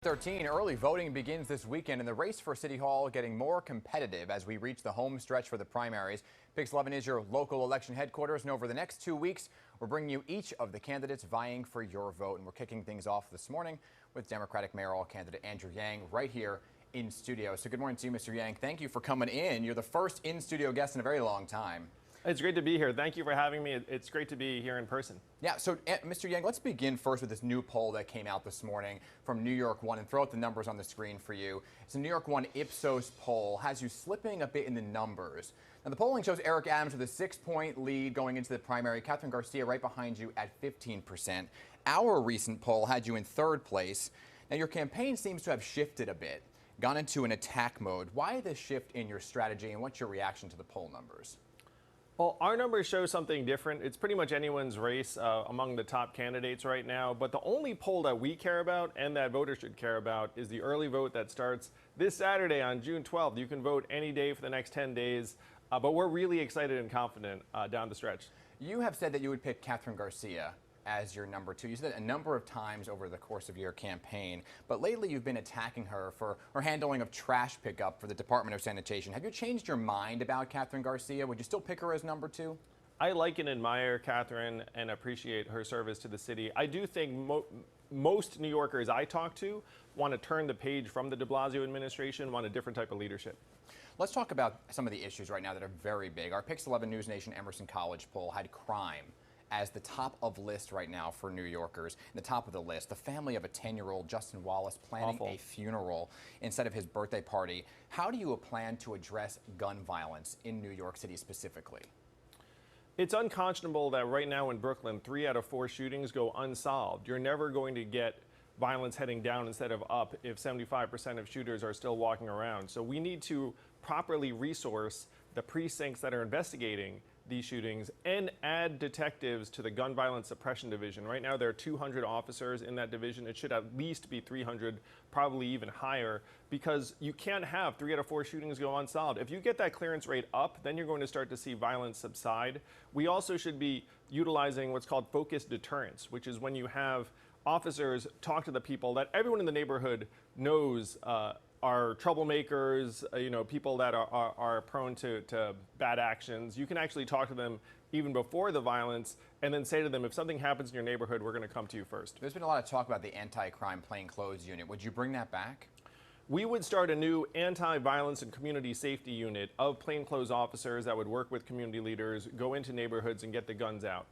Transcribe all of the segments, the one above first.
13 early voting begins this weekend, and the race for City Hall getting more competitive as we reach the home stretch for the primaries. Pix 11 is your local election headquarters, and over the next 2 weeks, we're bringing you each of the candidates vying for your vote. And we're kicking things off this morning with Democratic mayoral candidate Andrew Yang right here in studio. So good morning to you, Mr. Yang. Thank you for coming in. You're the first in-studio guest in a very long time. It's great to be here. Thank you for having me. It's great to be here in person. Yeah, so Mr. Yang, let's begin first with this new poll that came out this morning from New York One, and throw out the numbers on the screen for you. It's a New York One Ipsos poll, has you slipping a bit in the numbers. Now, the polling shows Eric Adams with a 6-point lead going into the primary, Catherine Garcia right behind you at 15%. Our recent poll had you in third place. Now, your campaign seems to have shifted a bit, gone into an attack mode. Why this shift in your strategy, and what's your reaction to the poll numbers? Well, our numbers show something different. It's pretty much anyone's race among the top candidates right now. But the only poll that we care about and that voters should care about is the early vote that starts this Saturday on June 12th. You can vote any day for the next 10 days. But we're really excited and confident down the stretch. You have said that you would pick Catherine Garcia as your number two. You said that a number of times over the course of your campaign, but lately you've been attacking her for her handling of trash pickup for the Department of Sanitation. Have you changed your mind about Catherine Garcia? Would you still pick her as number two? I like and admire Catherine and appreciate her service to the city. I do think most New Yorkers I talk to want to turn the page from the de Blasio administration, want a different type of leadership. Let's talk about some of the issues right now that are very big. Our Pix 11 News Nation Emerson College poll had crime as the top of list right now for New Yorkers. The top of the list, the family of a 10-year-old Justin Wallace planning a funeral instead of his birthday party. How do you plan to address gun violence in New York City specifically? It's unconscionable that right now in Brooklyn, 3 out of 4 shootings go unsolved. You're never going to get violence heading down instead of up if 75% of shooters are still walking around. So we need to properly resource the precincts that are investigating these shootings and add detectives to the gun violence suppression division. Right now there are 200 officers in that division. It should at least be 300, probably even higher, because you can't have 3 out of 4 shootings go unsolved. If you get that clearance rate up, then you're going to start to see violence subside. We also should be utilizing what's called focused deterrence, which is when you have officers talk to the people that everyone in the neighborhood knows are troublemakers, people that are prone to bad actions. You can actually talk to them even before the violence and then say to them, if something happens in your neighborhood, we're going to come to you first. There's been a lot of talk about the anti-crime plainclothes unit. Would you bring that back? We would start a new anti-violence and community safety unit of plainclothes officers that would work with community leaders, go into neighborhoods and get the guns out.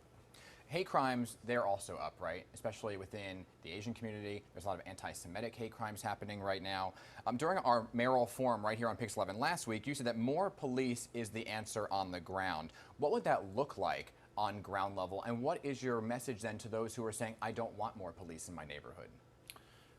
Hate crimes, they're also up, right? Especially within the Asian community. There's a lot of anti-Semitic hate crimes happening right now. During our mayoral forum right here on Pix 11 last week, you said that more police is the answer on the ground. What would that look like on ground level? And what is your message then to those who are saying, I don't want more police in my neighborhood?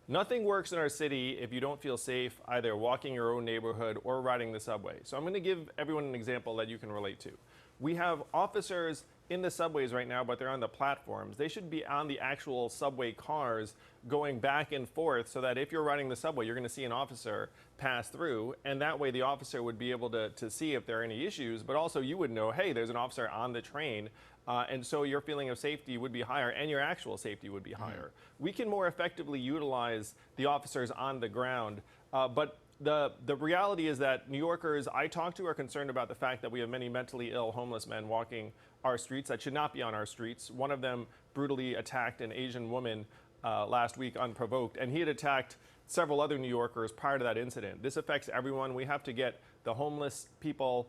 Nothing works in our city if you don't feel safe either walking your own neighborhood or riding the subway. So I'm going to give everyone an example that you can relate to. We have officers in the subways right now, but they're on the platforms. They should be on the actual subway cars going back and forth so that if you're riding the subway, you're going to see an officer pass through. And that way the officer would be able to see if there are any issues, but also you would know, hey, there's an officer on the train. And so your feeling of safety would be higher and your actual safety would be higher. We can more effectively utilize the officers on the ground, but the reality is that New Yorkers I talk to are concerned about the fact that we have many mentally ill homeless men walking our streets that should not be on our streets. One of them brutally attacked an Asian woman last week unprovoked, and he had attacked several other New Yorkers prior to that incident. This affects everyone. We have to get the homeless people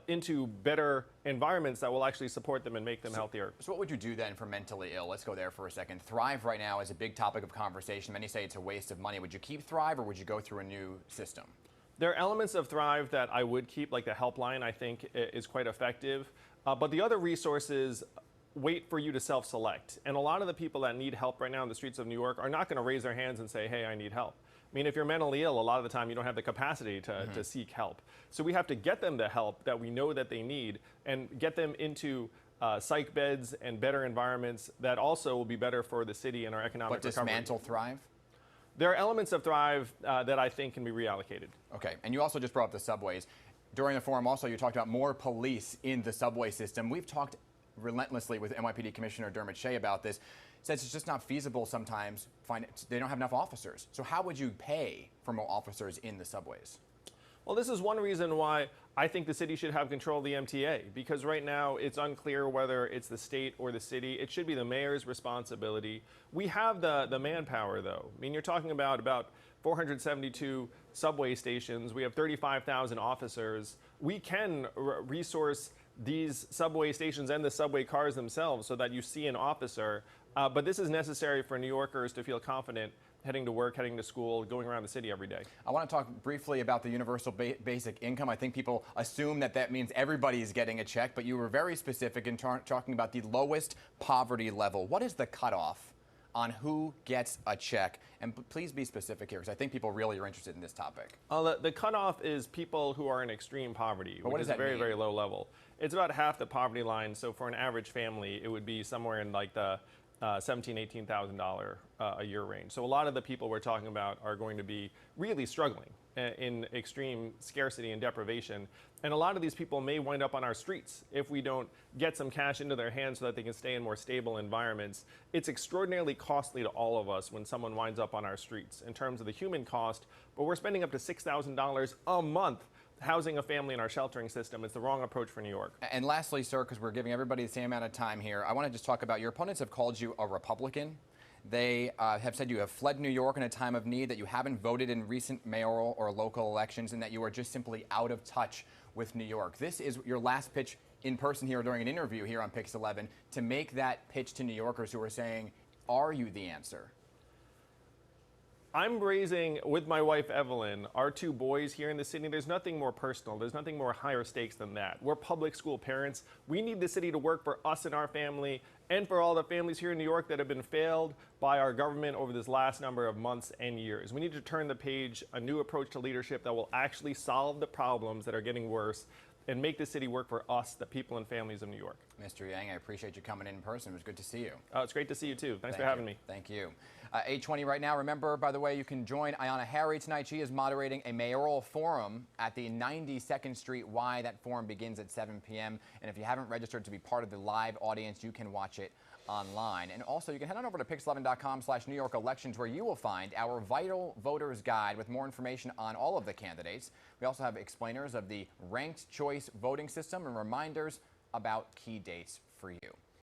into better environments that will actually support them and make them healthier. So what would you do then for mentally ill? Let's go there for a second. Thrive right now is a big topic of conversation. Many say it's a waste of money. Would you keep Thrive or would you go through a new system? There are elements of Thrive that I would keep, like the helpline I think is quite effective. But the other resources wait for you to self-select. And a lot of the people that need help right now in the streets of New York are not going to raise their hands and say, hey, I need help. I mean, if you're mentally ill, a lot of the time you don't have the capacity to seek help. So we have to get them the help that we know that they need and get them into psych beds and better environments that also will be better for the city and our economic recovery. But dismantle Thrive? There are elements of Thrive that I think can be reallocated. Okay, and you also just brought up the subways. During the forum also you talked about more police in the subway system. We've talked relentlessly with NYPD Commissioner Dermot Shea about this. says it's just not feasible sometimes. They don't have enough officers. So how would you pay for more officers in the subways? Well, this is one reason why I think the city should have control of the MTA, because right now it's unclear whether it's the state or the city. It should be the mayor's responsibility. We have the manpower, though. I mean, you're talking about 472 subway stations. We have 35,000 officers. We can resource these subway stations and the subway cars themselves so that you see an officer. But this is necessary for New Yorkers to feel confident heading to work, heading to school, going around the city every day. I want to talk briefly about the universal basic income. I think people assume that means everybody is getting a check, but you were very specific in talking about the lowest poverty level. What is the cutoff on who gets a check? And please be specific here, because I think people really are interested in this topic. The cutoff is people who are in extreme poverty, which is a very, very low level. It's about half the poverty line. So for an average family, it would be somewhere in like the $17,000, $18,000 a year range. So a lot of the people we're talking about are going to be really struggling in extreme scarcity and deprivation. And a lot of these people may wind up on our streets if we don't get some cash into their hands so that they can stay in more stable environments. It's extraordinarily costly to all of us when someone winds up on our streets in terms of the human cost, but we're spending up to $6,000 a month housing a family in our sheltering system. It's the wrong approach for New York. And lastly, sir, because we're giving everybody the same amount of time here, I want to just talk about your opponents have called you a Republican. They have said you have fled New York in a time of need, that you haven't voted in recent mayoral or local elections, and that you are just simply out of touch with New York. This is your last pitch in person here during an interview here on Pix 11 to make that pitch to New Yorkers who are saying, are you the answer? I'm raising, with my wife Evelyn, our two boys here in the city. There's nothing more personal. There's nothing more higher stakes than that. We're public school parents. We need the city to work for us and our family, and for all the families here in New York that have been failed by our government over this last number of months and years. We need to turn the page, a new approach to leadership that will actually solve the problems that are getting worse and make the city work for us, the people and families of New York. Mr. Yang, I appreciate you coming in person. It was good to see you. Oh, it's great to see you too. Thanks for having me. Thank you. 8:20 right now. Remember, by the way, you can join Ayanna Harry tonight. She is moderating a mayoral forum at the 92nd Street Y. That forum begins at 7 p.m. And if you haven't registered to be part of the live audience, you can watch it online. And also, you can head on over to pix11.com/New York elections, where you will find our Vital Voters Guide with more information on all of the candidates. We also have explainers of the ranked choice voting system and reminders about key dates for you.